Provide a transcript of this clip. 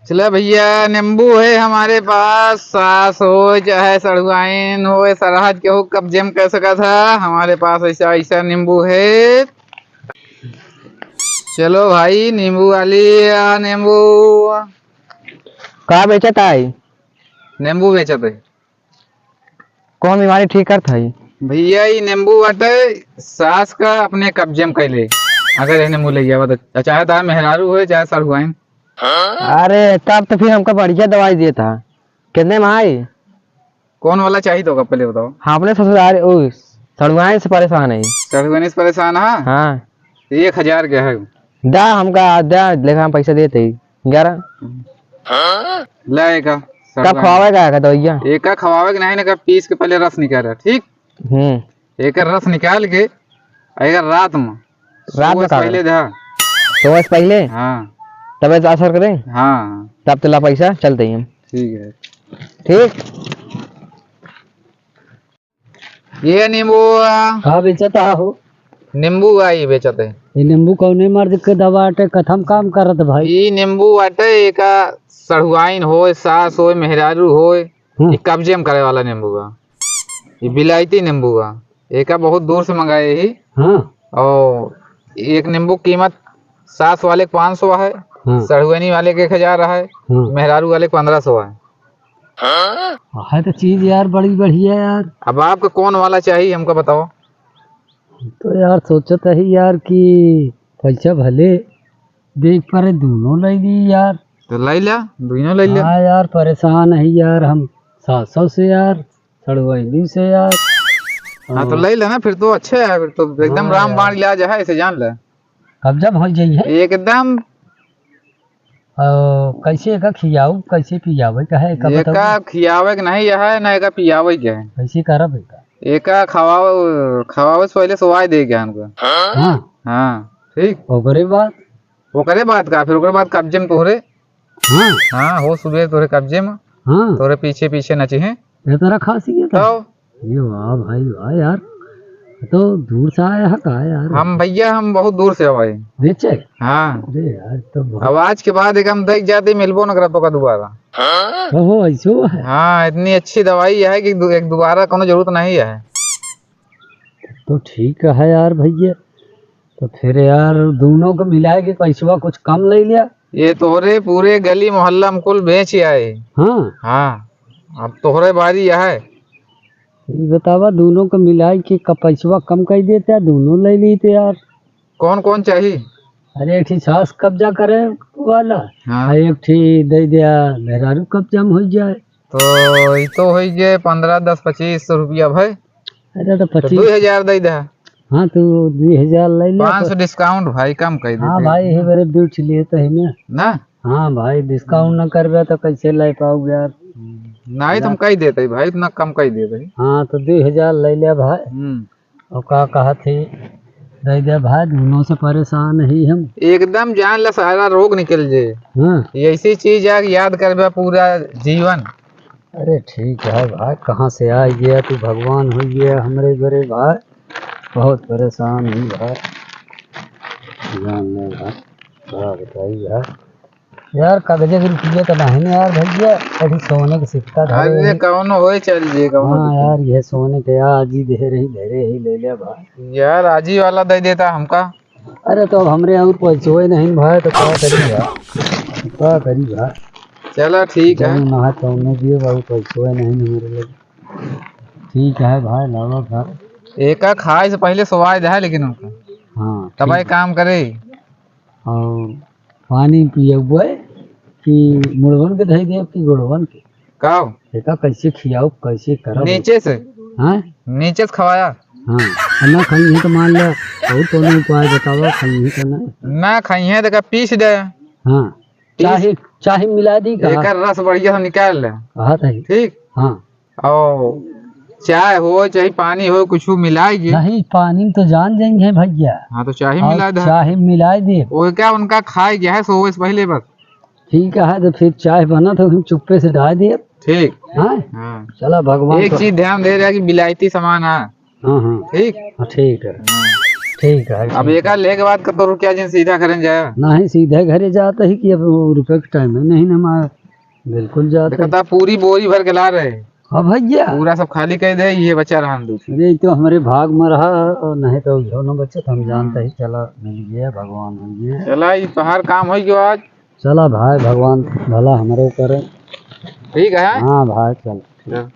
चला भैया, नींबू है हमारे पास, सास हो चाहे सड़ुआइन हो, सरहद के हो, कब्जे में कर सका था। हमारे पास ऐसा ऐसा नींबू है। चलो भाई, नींबू वाली नींबू का बेचत आई? नींबू बेचत है कौन बीमारी ठीक करत हई? भैया। ये नींबू बाटे सास का अपने कब्जे में कैले। अगर ये नींबू ले गया तो चाहे तार मेहरारू हो चाहे सड़ुआइन। अरे तब तो फिर हमको बढ़िया दवाई दिया था। कितने में आई? कौन वाला चाहिए तो पहले बताओ। हाँ, अपने ससुराल सड़ुआइन से परेशान है। सड़ुआइन से परेशान है? हाँ 1000 के है। दा हमका दा लेखा हम पैसा देते 11 लाएगा। कब खवाएगा का दवाइया? एक खवावे के नहीं ना, पीस के पहले रस निकाल। ठीक, एक रस निकाल के अगर रात में पहले दा तो पहले हाँ तब असर करे। हाँ तब तो ला पैसा चलते ही। ठीक है। ठीक, ये नींबू हाँ बेचता हो। नींबू आई बेचत है। ये नींबू कौने मर्द के दवा आटे कथम काम करत भाई? ये नींबू आटे एक सड़ुआइन हो, सास हो, मेहरारू हो, ये कब्जे में करे वाला नींबू का। ये बिलायती नींबू का एक बहुत दूर से मंगाए ही। हाँ। और एक नींबू कीमत सास वाले 500 है, सड़ुआनी वाले के 1000 है, मेहरारू वाले 1500 है। है तो चीज यार बड़ी बढ़िया यार। अब आपको कौन वाला चाहिए हमको बताओ। तो यार सोचत है यार कि पैसा भले देख पर दोनों ले ली यार। तो ले लिया, दोनों ले लिया। हाँ यार परेशान है यार हम, सासों से यार, सड़ुआइनी से यार। हाँ तो ले लेना फिर तो अच्छे है। फिर तो एकदम रामबाण इलाज है, इसे जान ले। कब्जा हो जाइए एकदम। कैसे का खियाऊ कैसे पियावे का है? एका खियावे के नहीं है ना, एका पियावे के है। कैसे करब? एका खवावे से पहले सवाई दे के हमको। हाँ हाँ ठीक। ओकरे बाद का फिर ओकरे बाद कब्जे में तोहरे। हाँ हाँ हो सुबह तोहरे कब्जे में। हाँ तोहरे पीछे पीछे नची है। ये तरह खासी है तो ये वाह भाई वाह यार। तो दूर से आया है का यार? हम भैया हम बहुत दूर से आए बेचे। हाँ। अरे यार तो आवाज के बाद एक हम देख जाते मिलबो न करतो का दोबारा। ओहो ऐसो है। हाँ इतनी अच्छी दवाई है कि एक दोबारा कोनो जरूरत नहीं है। तो ठीक है यार भैया। तो फिर यार दोनों को मिला के पैसा कुछ कम ले लिया। ये तोहरे पूरे गली मोहल्ला में कुल बेच आए। हाँ हाँ अब तोहरे बारी है। ये बतावा दोनों को मिला के पैसा कम कर देते दोनों ले लेते यार। कौन कौन चाहिए? अरे एक सास कब्जा करे वाला। हाँ। एक दे दिया मेहरारू कब्जा में हो जाए तो ये तो हो गए 15, 10, 25 रुपया भाई। अरे तो 25 2000 दे दे। हाँ तो 2000 ले ले। 500 डिस्काउंट भाई कम कर दे। हाँ भाई ये मेरे ब्यूटी लिए तो है ना। हाँ भाई डिस्काउंट न करबे तो कैसे ले पाओगे यार? नहीं तुम कही देते भाई, इतना कम कही देते। हाँ तो 2000 ले लिया भाई। और का कहा थी दे दे भाई, दोनों से परेशान ही हम एकदम जान ला सारा रोग निकल जाए। हाँ ये ऐसी चीज है कि याद करबे पूरा जीवन। अरे ठीक है भाई, कहाँ से आ गया तू, भगवान हो गया हमरे घरे भाई। बहुत परेशान ही भाई, जान ले भाई। क्या बताइए यार। यार कागजे के रुपये तो नहीं यार भैया, अभी सोने के सिक्का अरे कौन हो चल जे कौन। हाँ यार ये सोने के आज ही दे रही ले लिया भाई। यार आज ही वाला दे देता हमका। अरे तो हमरे और पैसे नहीं भाई, तो क्या करी भाई। चलो ठीक है। नहा तो दिए भाई, पैसे नहीं हमारे लिए। ठीक है भाई लावा भाई। एक खाए से पहले स्वाद है लेकिन उनका। हाँ तब काम करे। और पानी पिए हुए कि मुड़वन के दही दे कि गुड़वन के काओ देखा कैसे खियाओ कैसे करो नीचे से। हाँ नीचे से खवाया। हाँ अन्ना खाई है तो मान लो और तो नहीं उपाय बताओ, खाई है तो ना खाई है तो पीस दे। हाँ चाहे मिला दी का एक रस बढ़िया से निकाल ले। हाँ ठीक। हाँ और चाय हो चाहे पानी हो कुछ मिलाएगी। नहीं पानी तो जान जाएंगे भैया। हाँ तो चाहे मिला दे। चाहे मिला दे वो क्या उनका खाए गया है सोवे से पहले बस। ठीक है तो फिर चाय बना तो हम चुप्पे से डाल दिए। ठीक। हाँ चला भगवान एक चीज ध्यान दे रहा है कि बिलायती सामान है। हाँ हाँ ठीक। ठीक है। ठीक है अब एक लेके बाद कतो रुपया जिन सीधा करें जाए नहीं सीधे घरे जाता ही कि अब वो रुपये का टाइम है नहीं ना मार बिल्कुल जाता देखता पूरी बोरी भर के ला रहे हाँ भैया पूरा सब खाली कर दे ये बचा रहा हम दूसरी अरे तो हमारे भाग में रहा और नहीं तो जो न बच्चे हम जानते ही चला मिल गया भगवान मिल गया चला ये पहाड़ काम हो गयो आज चला भाई भगवान भला हमारे करे ठीक है हाँ भाई चल चल।